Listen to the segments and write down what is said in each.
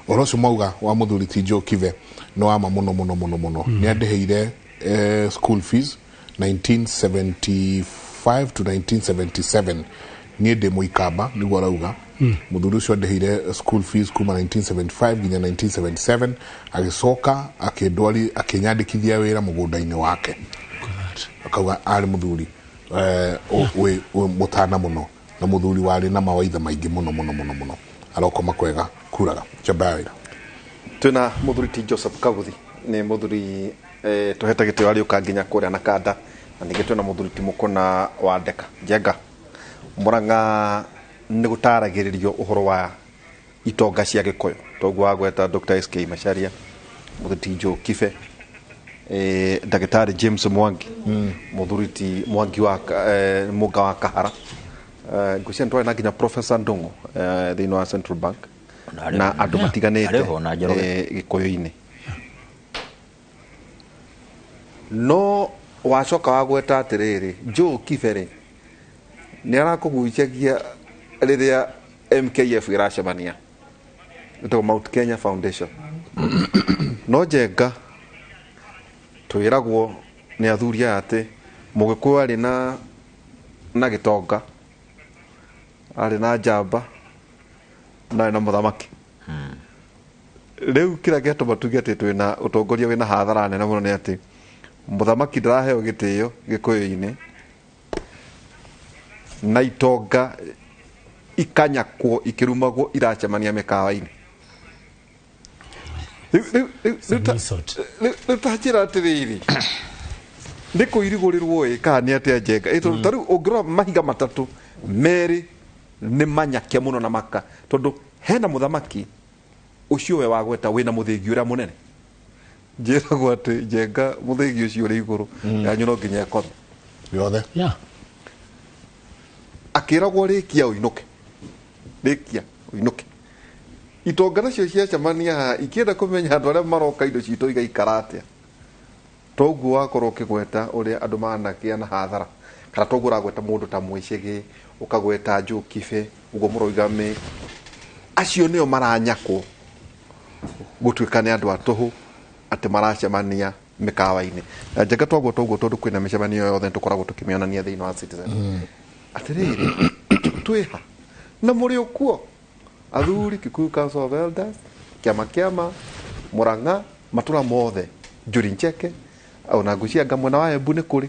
orocio mauga wa muthuri ti Njokive no ama muno ni andeheire school fees 1975 to 1977 ni ndi muikamba niguo arauga muthuri ucio andeheire school fees kuma 1975 nginya 1977 agicoka akindwari akinyandikithia wira mugunda-ini wake akauga ari muthuri we mutana muno na muthuri wari na mawaitha maingi muno arokoma kwega kuraga Jabawira tuna muthuri ti Joseph Kaguthi ni muthuri tuheta gitio ari ukanginya kuria na kanda na ningi tuna muthuri ti Mukona wa Ndeka Njenga Murang'a ni gutaragiririo uhoro wa itonga cia Gikuyu toguo wagweta Dr. SK Macharia muthuri ti Njokibe Dagitari James Mwangi muthuri ti Mwangi wa Muga wa Kahara ngucia ntwari na nginya Professor Ndungu thiini wa Central Bank na andu matiganite Gikuyu-ini no wacoka wagweta atiriri Njokibe ni arakugucagia riria MKF iracemania ito Mount Kenya Foundation no Njenga twiragwo ni athuria ati Mugikuyu ari na gitonga ari na njamba na muthamaki riu kira geto matuge ati twina utongoria wina hathara nene muno ni ati muthamaki ndaraheo gitio Gikuyu-ini na itonga ikanyakwo ikirumagwo iracemania mikawa-ini tajira atiriri ndiko irigurirwo ikani atia Njenga ito taru ungirwa mahiga matatu meri ni manyake muno na maka tondu hena muthamaki ucio we wagweta wina muthingi uria munene njiragwo ati Njenga muthingi ucio uri iguru yanyu no nginya ekothe yothe akiragwo rikia uinuke itonga nacio ciacemania ikienda kumenya andu aria maroka indo citu igaikara atia toguo wakorwo ukigweta uria andu manakia na hathara kana toguo uragweta mundu ta Mwicigi ukagweta Njokibe uguo muroigame acio nio maranyakwo gutuika ni andu atuhu ati maracemania mikawa-ini na Njenga toguo tondu kwina micemanio yothe tukoragwo tukimionania thiini wa Citizen atiriri twiha na muri ukuo athuri Kikuyu Council of Elders kiama Murang'a matura mothe Njuri Ncheke ona ngucia ngamwena wa Embu ni kuri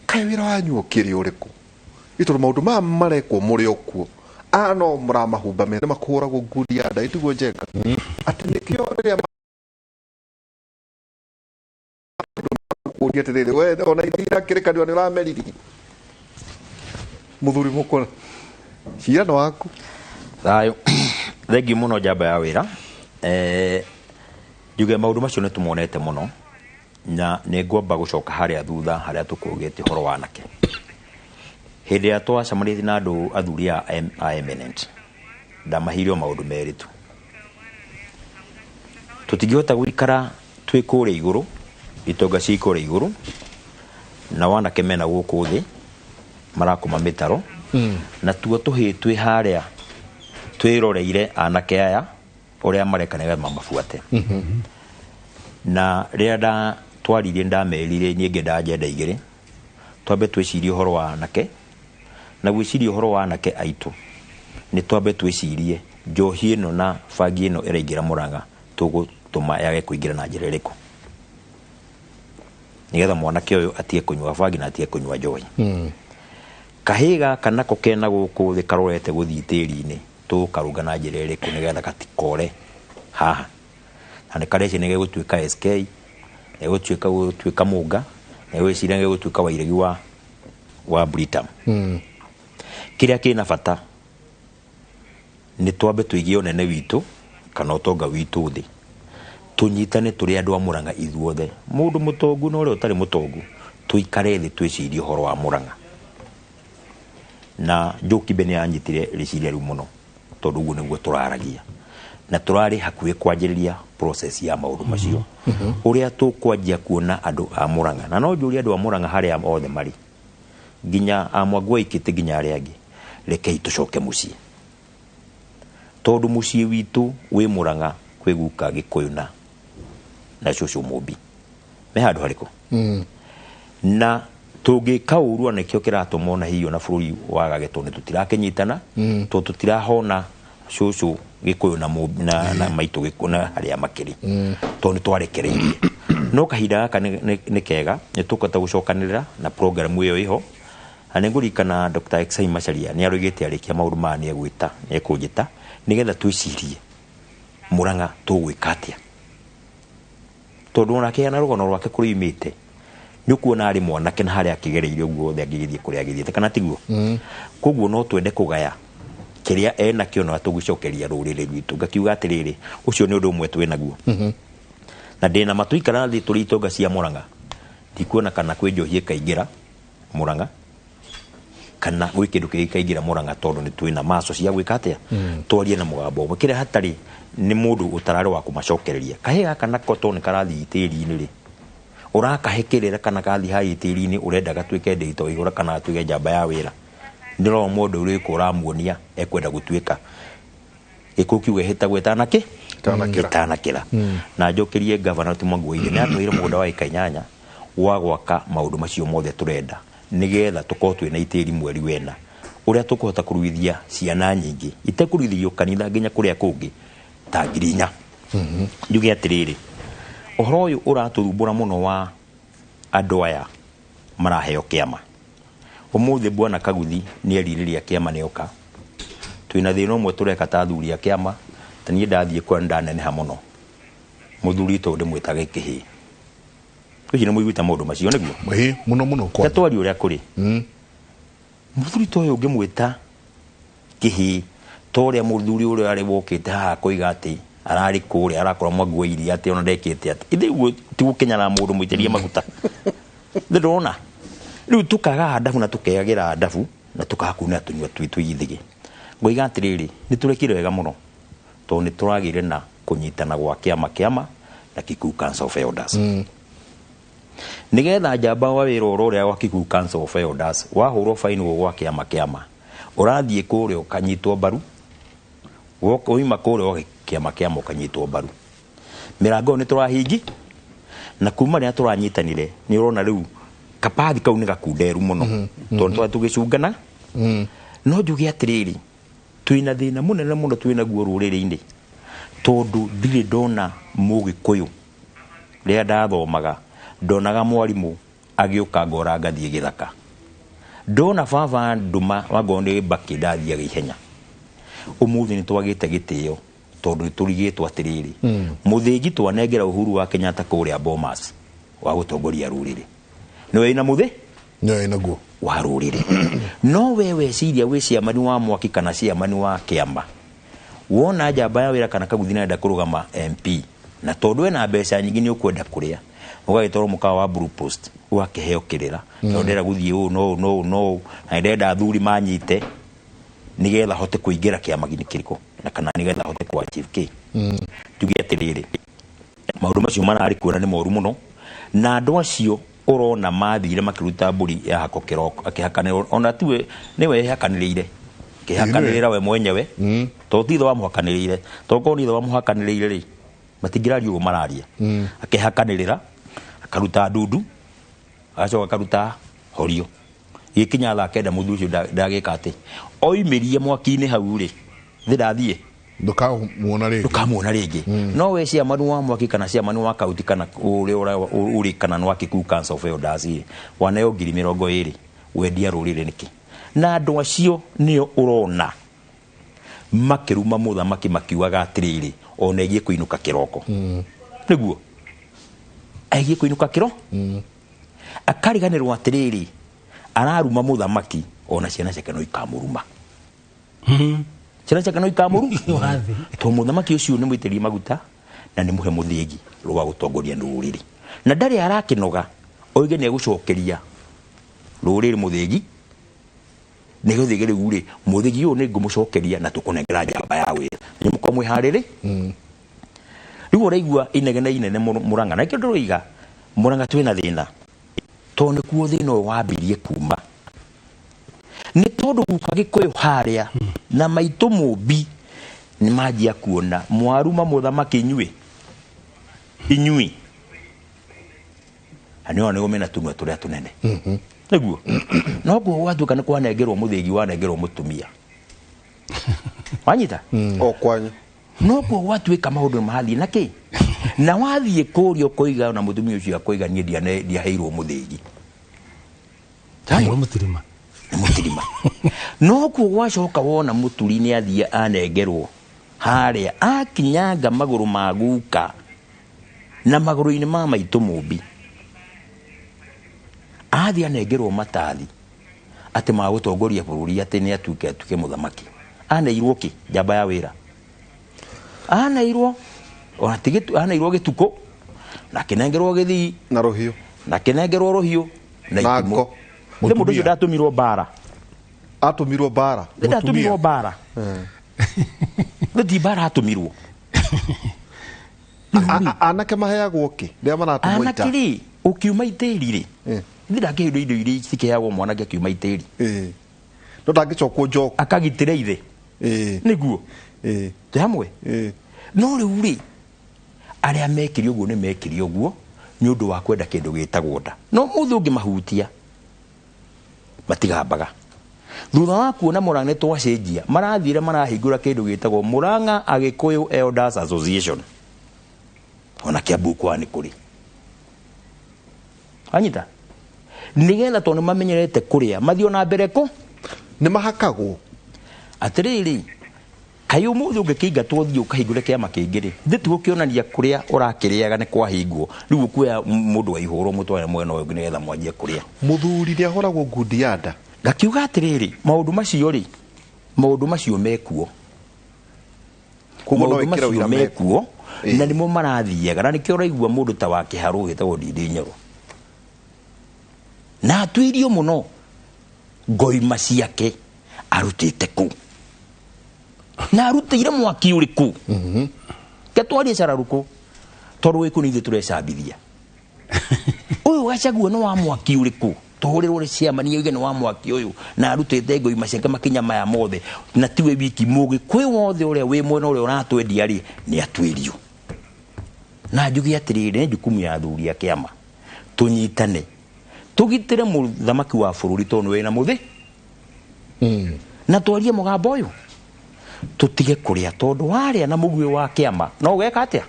kai wira wanyu ukiri uriku itu maundu ma marekwo muri ukuo no muramahumba me makuragwo ngudi ya nda itugo Njenga ati nikio riria kuria tiriri we ona ithira kirikanio ni rameriri muthuri Mukona ciano waku thayo thengi muno Njamba ya wira njuge maundu macio ni tumonete muno na ni ngomba gucoka haria thutha haria tukugite horo wanake hindi ya twacemanirie na andu athuri a eminent ndamahirio maundu meritu tutingihota gwikara twi kure iguru itonga ci kure iguru na wanake mena guku thi marakuma mitaro na tuo tuhitwe haria twiroreire anake aya uria marekanega mamabuate na rienda twaririe ndamerire nyingi ndajenda igiri twambe twicirie horo wa anake na gwiciria horo wa anake aitu ni twambe twicirie njohi ino na bangi ino iraingira Murang'a tugutuma yage kuingira na njira iriku nigetha mwanake uyu atie kunywa bangi na atie kunywa njohi kahiga kana kokena guku thi karorete guthii tiri-ini tukaruga na njira iriku nigetha gatikore haha na kareci nige gutuika SK gutuika Muga na wiciria nige gutuika Wairegi wa Britam kiria kina bata ni twambe tuigie onene witu kana utonga witu thi tunyitane turi andu a Murang'a ithuothe mundu mutongu no uri utari mutongu tuikare thi twicirie horo wa Murang'a na Njokibe ni anyitire riciria riu muno tondu guo niguo turaragia na turari hakuhi kwanjiriria process ya maundu macio uria tukwanjia kuona andu a Murang'a na no njuri andu a Murang'a haria othe mari ginya amwagwa ikite ginya aria angi rekei tucoke mucii tondu mucii witu wi Murang'a kwi guka Gikuyu na cucu Mumbi me handu hariko na tungika uru anekio kiratuma ona hiyo na bururi wa Gageto ni tutirakenyitana to tutirahona cucu Gikuyu na Mumbi na maitu Gikuna haria makiri to ni twarekereirie no kahinda gaka ni kega ni tukota gucokanirira na program iyo iho anengurikana Dr. Exai Macharia ni arugite arikia mauru ma ni egwita ni ekujita nigetha twicirie Murang'a tugwika atia tondu ona kiana rugono rwake kurimite ni kuona ari mwanake na haria akigereire uguo the agithie kuria agithiete kana tiguo koguo no twende kugaya kiria ena kio no atugucokeria rurire rwitu ngakiuga atiriri ucio ni undu umwe twina guo na ndina matuikara thi turi itonga cia Murang'a ndikuona kana kwi njohie kaingira Murang'a kana gwi kindu kaingira Murang'a tondu ni twina maso cia gwika atia twarie na mugambo umwe kire hatari ni mundu utarari wa kumacokereria kahe gaka nako to ni karathi itiri-ini ri urakahekirira kana kathi ha itiri-ini urenda gatwike ndito igura kana atuge njamba ya wira ndiro mundu uri kuramuonia ekwenda gutwika ikukiuge hita gwetanake tanakira na njokerie governor Tumwanguire ni atwire mugunda wa ikanyanya wa gwaka maundu macio mothe turenda nigetha tukorwo twina itiri mweri wena uria tukuhota kuruithia ciana nyingi itekuruithio kanitha nginya kuria kungi ta ngirinya njuge atiriri uhoro uyu uraturumbura muno wa andu aya maraheo kiama umuthi bwana Kaguthi ni eririria kiama nioka twina thina umwe tureka ta athuri a kiama tani ndathie kwa ndaneneha muno muthuri to ndimwitaga ikihi kujina muiguita maundu macio niguo muno kwa tatwari uria kuri muthuri to uyu ngimwita kihi toria muthuri uria ari wokite ha kuiga ati arari kuri arakora mwaguiri ati ona ndekite ati ithuo tigukenya na mundu mwitirie maguta ndona riu tukaga ndafu na tukeagira ndafu na tukakuna tunywa twitu ithige ngoiga atiriri ni turekire wega muno to ni turagire na kunyitana gwa kiama na Kikuyu Council of Elders nigetha njamba wa wira uria wa Kikuyu Council of Elders wahurwo faini gwa kiama urathie kuri ukanyitwo baru woko wima kuri wa kiama ukanyitwo baru mirango ni turahingi na kuma ria turanyitanire ni urona riu kapathi kau ni gakunderu muno tondu tugicungana no njuge atiriri twina thina munene muno twina guo ruriri-ini tondu ndiri ndona Mugikuyu ria ndathomaga ndonaga mwarimu agiuka ngora ngathie githaka ndona baba nduma wagone baki ndathia gihenya umuthi ni twagite gitio tondu ni turigitwo atiriri muthingi twanengera Uhuru wa Kenyatta kuria Bomas wa gutongoria ruriri no ina muthi no ina guo wa ruriri no wewe ciria wi ciamani wa mwaki kana ciamani wa kiamba wona njamba ya wira kana Kaguthi nenda kurugama MP na tondu ena mbeca nyingi ni ukwenda kuria ugagitorwo mukawa wa Blue Post wakeheo kirira ndera guthie no na ndenda athuri manyite nigetha hote kuingira kiama gini kiriko na kana nigetha hote kwa chief k tugi atiriri maundu macio marari kuona ni moru muno na andu acio urona mathire makiruta mburi ya hako kiroko akihakanira ona tiwe niwe yahakanirire kihakanirira we mwenyewe to thitho wa muhakanirire to ko nitho wa muhakanirire ri matingirari ugo mararia akihakanirira akaruta ndundu agacoka akaruta horio ikinya tha kenda muthu ucio ndagika ati oimirie mwaki-ini hau ri ndathiĩ ndukamuona ringi no we cia manu wa mwaki kana cia manu wa kauti kana uri kana no Kikuyu Council of Elders waneo 2020 wendia rurire niki na andu acio nio urona makiruma muthamaki makiugaga atiriri ona igie kuinuka kiroko niguo aigie kuinuka kiro akariganirwo atiriri araruma muthamaki ona ciana ciake no ikamuruma ciana ciake no ikamuru to muthamaki ucio ni mwitirie maguta na ni muhe muthingi rwa gutongoria ruriri na ndari arakinoga oige ni egucokeria ruriri muthingi ni guthigire uri muthingi uyu ni ngumucokeria na tukunengera njamba ya wira ni mukomwe hariri riu uraigua inegene Murang'a na kindu ruiga Murang'a twina thina to ni kuo thina wambirie kuma ni tondu guka Gikuyu haria na maitu Mumbi nĩ manjia kuona mwaruma mũthamaki inyui anĩo nĩgo mena tũnua tũrĩa tũnene nĩguo no guo gwatuĩka nĩ kwanengerwo mũthĩgi wanengerwo mũtumia wanyita o kwanyu no guo gwatuĩka maũndũ mahathiĩ na kĩ na wathiĩ kũũria ũkoiga na mũtumia ũcio akoiga niĩ ndiaheirwo mũthĩgi mũtirima no guo gwacoka wona mũturi nĩ athiĩ anengerwo harĩa akinyanga magũrũ ma guka na magũrũ-inĩ ma maitũ mũmbi athiĩ anengerwo matathi atĩ magũtongoria bũrũri atĩ nĩ atuĩke mũthamaki aneirwo kĩ njamba ya wĩra aneirwo gĩtukũ na kĩnengerwo gĩthii na rũhiũ na kĩnengerwo rũhiũ na itimũ nĩ mũndũ ũcio ndatũmirwo mbara ndatũmirwo mbara ti mbara atũmirwo anake maheagwo kĩ rĩrĩa maratũmwo ita anake ũkiuma itĩri-rĩ ndakĩhĩndwo indo iria cikĩheagwo mwanake akiuma itĩri no ndangĩcokwo njoku akagitĩra ithe nĩguo tĩ hamwe no rĩu-rĩ arĩa mekire ũguo nĩ mekire ũguo nĩ ũndũ wa kwenda kĩndũ gĩtagwo nda no mũndũ ũngĩ mahutia matigambaga thutha wa kuona Mũrang'a twacenjia marathire marahingũra kĩndũ gĩtagwo Mũrang'a Agĩkũyũ Elders Association ona Kiambu kwa nĩ kũrĩ anyita nĩgetha tondũ mamenyerete kũrĩa mathiĩ na mbere kũ nĩ mahakagwo atĩrĩrĩ kaĩ ũmũthĩ ũngĩkĩingatwo thiĩ ũkahingũre kĩama kĩngĩ-rĩ ndĩtũgũkĩonania kũrĩa ũrakĩrĩaga nĩ kwahingwo rĩu kuoya mũndũ waihũrwo mũtware mwena ũyũ nĩgetha mwanjie kũrĩa mũthuri nĩ ahoragwo ngundi ya nda ngakiuga atĩrĩrĩ maũndũ macio mekuo na nĩmo marathiaga na nĩkĩo ũraigua mũndũ ta wa Kĩharũ gĩtagwo Ndindi Nyoro na atuirio mũno ngoima ciake arutĩte kũ na arutĩire mwaki ũrĩkũ ketwarie cararũkũ tondũ wĩkũ nĩ ithuĩ tũrecambithia ũyũ Gachagua nĩ wa mwaki ũrĩkũ tũhũrĩrwo nĩ ciama nĩ oige nĩ wa mwaki ũyũ na arutĩte ngoima ciake makinya maya mothe na tiwe wiki Mũgĩkũyũ wothe ũrĩa wĩ mwena ũrĩa ũratwendia-rĩ nĩ atuĩrio na njuge atĩrĩrĩ nĩ jukumu ya athuri a kĩama tũnyitane tũgitĩre mũthamaki wa bũrũri tondũ wĩna mũthĩ na twarie mũgambo ũyũ tũtige kũrĩa tondũ warĩa na mũguĩ wa kĩama no ũgeka atĩa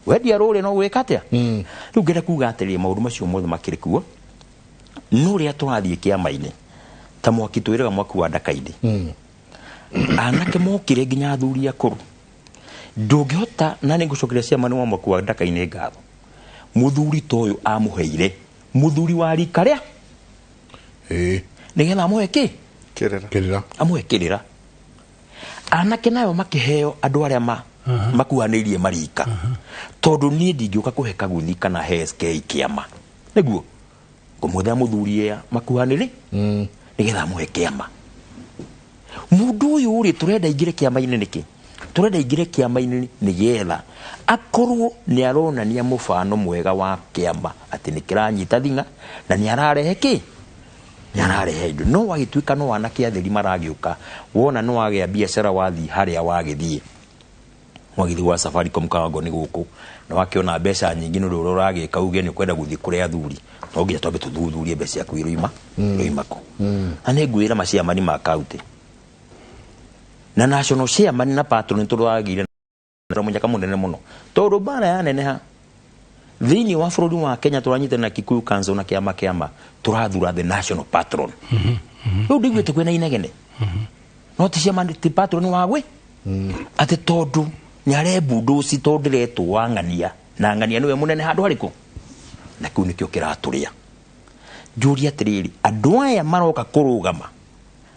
wendia rũrĩ no ũgwĩka atĩa rĩu ngenda kuga atĩrĩrĩ maũndũ macio mothe makĩrĩ kuo no rĩrĩa tũrathiĩ kĩama-inĩ ta mwaki twĩraga mwaki wa ndaka-inĩ anake mokire nginya athuri akũrũ ndũngĩhota na nĩ ngũcokeria ciama nĩ wa mwaki wa ndaka-inĩ ngatho mũthuri ta ũyũ amũheire mũthuri wa rika rĩa nĩgetha amũhe kĩ kĩrĩra amũhe kĩrĩra anake nayo makĩheo andũ arĩa makuhanĩirie marika tondũ niĩ ndingĩũka kũhe kaguthi kana he SK kĩama nĩguo ngũmwethera mũthuri ea makuhanĩrĩ nĩgetha amũhe kĩama mũndũ ũyũ rĩ tũrenda aingĩre kĩama-inĩ nĩkĩ tũrenda aingĩre kĩama-inĩ nĩgetha akorwo nĩ aronania mũbano mwega wa kĩama atĩ nĩ kĩranyita thing'a na nĩ ararehe kĩ nĩ ararehe indo no wagĩtuĩka no anake atheri maragĩũka wona no wagĩa biacara wathiĩ harĩa wagĩthiĩ mwagĩthi wa Safaricom kawango nĩ gũkũ na wakĩona mbeca nyingĩ nĩ ũrĩa ũragĩka uge nĩ kwenda gũthiĩ kũrĩa athuri no nginya twambe tũthuthurie mbeca ciaku iroimako na nĩ ngwĩra maciamani ma kaunti na national chairman na patron nĩ tũragĩire na mũnyaka mũnene mũno tondũ mbara ya neneha thĩinĩ wa bũrũri wa Kenya tũranyitana na Kikuyu Council na kĩama tũrathura the national patron rĩu ndĩiguĩte kwĩna inegene no ti chairman ti patron wa gwe atĩ tondũ nĩ arebunduci tondũ ndĩretwo wa ng'ania na ng'ania nĩwe mũnene handũ harĩkũ na kĩu nĩkĩo kĩratũrĩa njũria atĩrĩrĩ andũ aya maroka kũrũgama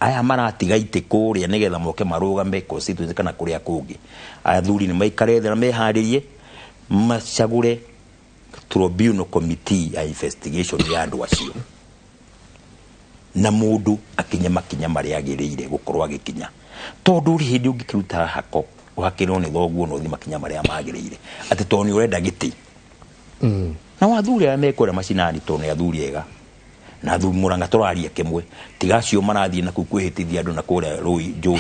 aya maratiga itĩ kũrĩa nĩgetha moke marũgame constituency kana kũrĩa kũngĩ athuri nĩ maikare thĩ na meharĩrie macagũre tribunal committee ya investigation ya andũ acio na mũndũ akinye makinya marĩa agĩrĩire gũkorwo agĩkinya tondũ rĩ hĩndĩ ũngĩkĩruta hako ũhakĩrwo nĩ thoguo no thi makinya marĩa magĩrĩire atĩ tondũ nĩ ũrenda gĩtĩ na wathuri arĩa mekũrĩa macinani tondũ nĩ athuri ega na thumura ngatoraria kimwe tigacio marathie na kwihitithia andu na kuria rui njui